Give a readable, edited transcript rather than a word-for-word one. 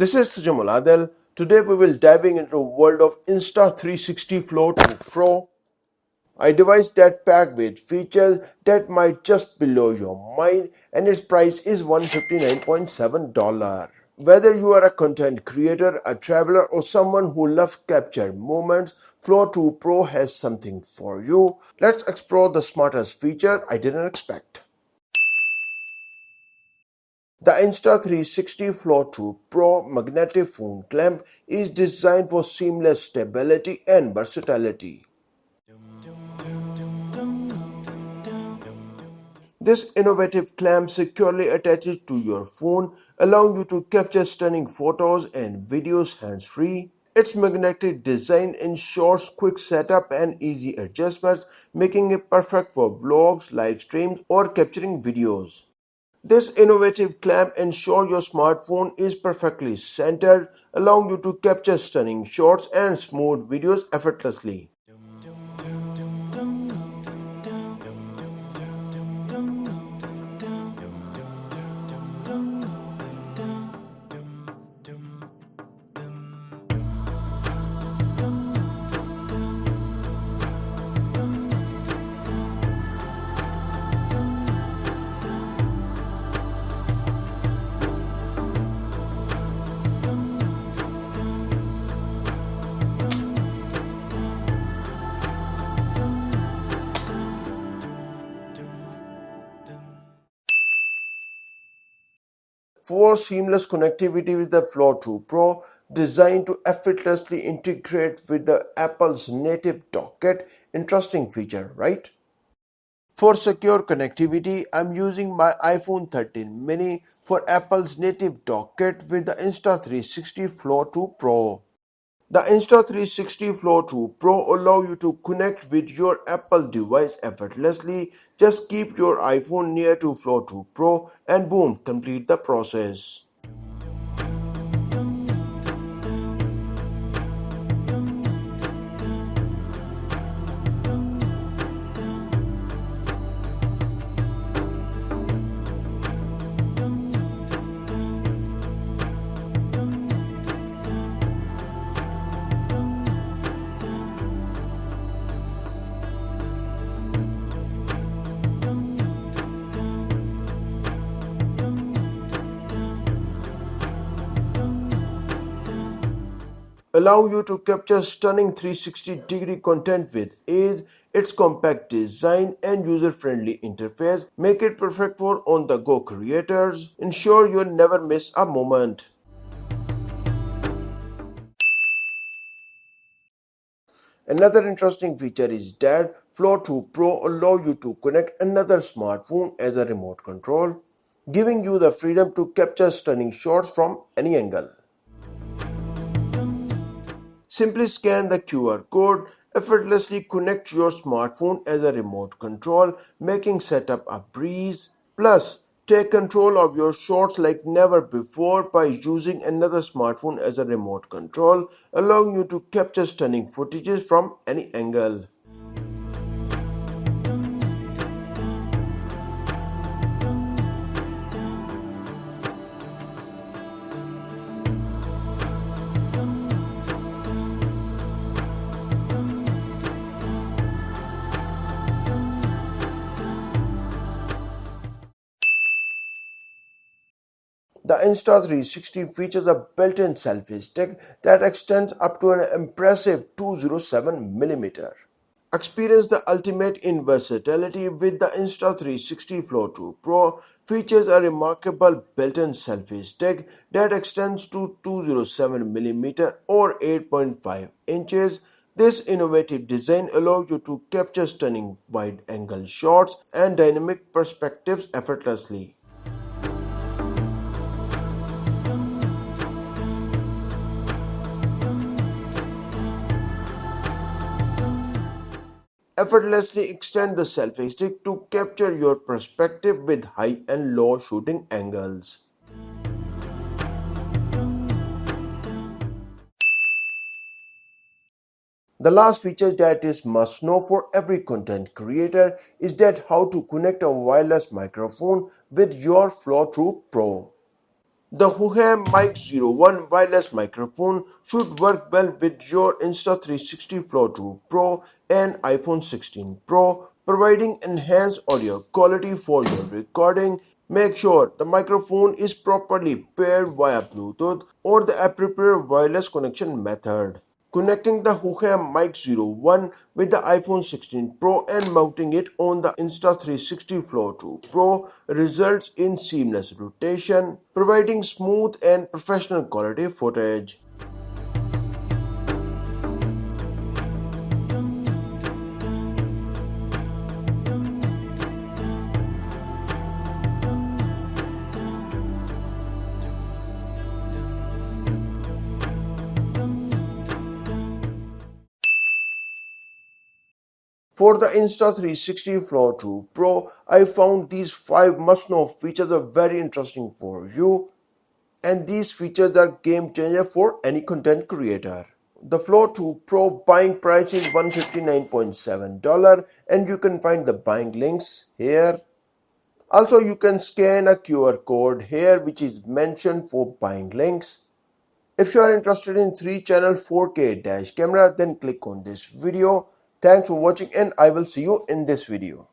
This is Tajamul Adil. Today we will diving into the world of Insta360 Flow 2 Pro, a device that packed with features that might just blow your mind, and its price is $159.7. Whether you are a content creator, a traveler, or someone who loves capture moments, Flow 2 Pro has something for you. Let's explore the smartest feature I didn't expect. The Insta360 Flow 2 Pro magnetic phone clamp is designed for seamless stability and versatility. This innovative clamp securely attaches to your phone, allowing you to capture stunning photos and videos hands-free. Its magnetic design ensures quick setup and easy adjustments, making it perfect for vlogs, live streams, or capturing videos. This innovative clamp ensures your smartphone is perfectly centered, allowing you to capture stunning shots and smooth videos effortlessly. For seamless connectivity with the Flow 2 Pro, designed to effortlessly integrate with the Apple's native Dockkit. Interesting feature, right? For secure connectivity, I'm using my iPhone 13 mini for Apple's native Dockkit with the Insta360 Flow 2 Pro. The Insta360 Flow 2 Pro allows you to connect with your Apple device effortlessly. Just keep your iPhone near to Flow 2 Pro and boom, complete the process. Allow you to capture stunning 360-degree content with ease. Its compact design and user-friendly interface make it perfect for on-the-go creators. Ensure you'll never miss a moment. Another interesting feature is that Flow 2 Pro allows you to connect another smartphone as a remote control, giving you the freedom to capture stunning shots from any angle. Simply scan the QR code, effortlessly connect your smartphone as a remote control, making setup a breeze. Plus, take control of your shots like never before by using another smartphone as a remote control, allowing you to capture stunning footages from any angle. The Insta360 features a built-in selfie stick that extends up to an impressive 207mm. Experience the ultimate in versatility with the Insta360 Flow 2 Pro. Features a remarkable built-in selfie stick that extends to 207mm or 8.5 inches. This innovative design allows you to capture stunning wide-angle shots and dynamic perspectives effortlessly. Effortlessly extend the selfie stick to capture your perspective with high and low shooting angles. The last feature that is must know for every content creator is that how to connect a wireless microphone with your Flow 2 Pro. The Hohem MIC-01 wireless microphone should work well with your Insta360 Flow 2 Pro and iPhone 16 Pro, providing enhanced audio quality for your recording. Make sure the microphone is properly paired via Bluetooth or the appropriate wireless connection method. Connecting the Hohem MIC-01 with the iPhone 16 Pro and mounting it on the Insta360 Flow 2 Pro results in seamless rotation, providing smooth and professional quality footage. For the Insta360 Flow 2 Pro, I found these 5 must-know features are very interesting for you, and these features are game changer for any content creator. The Flow 2 Pro buying price is $159.7 and you can find the buying links here. Also, you can scan a QR code here which is mentioned for buying links. If you are interested in 3-channel 4K dash camera, then click on this video. Thanks for watching and I will see you in this video.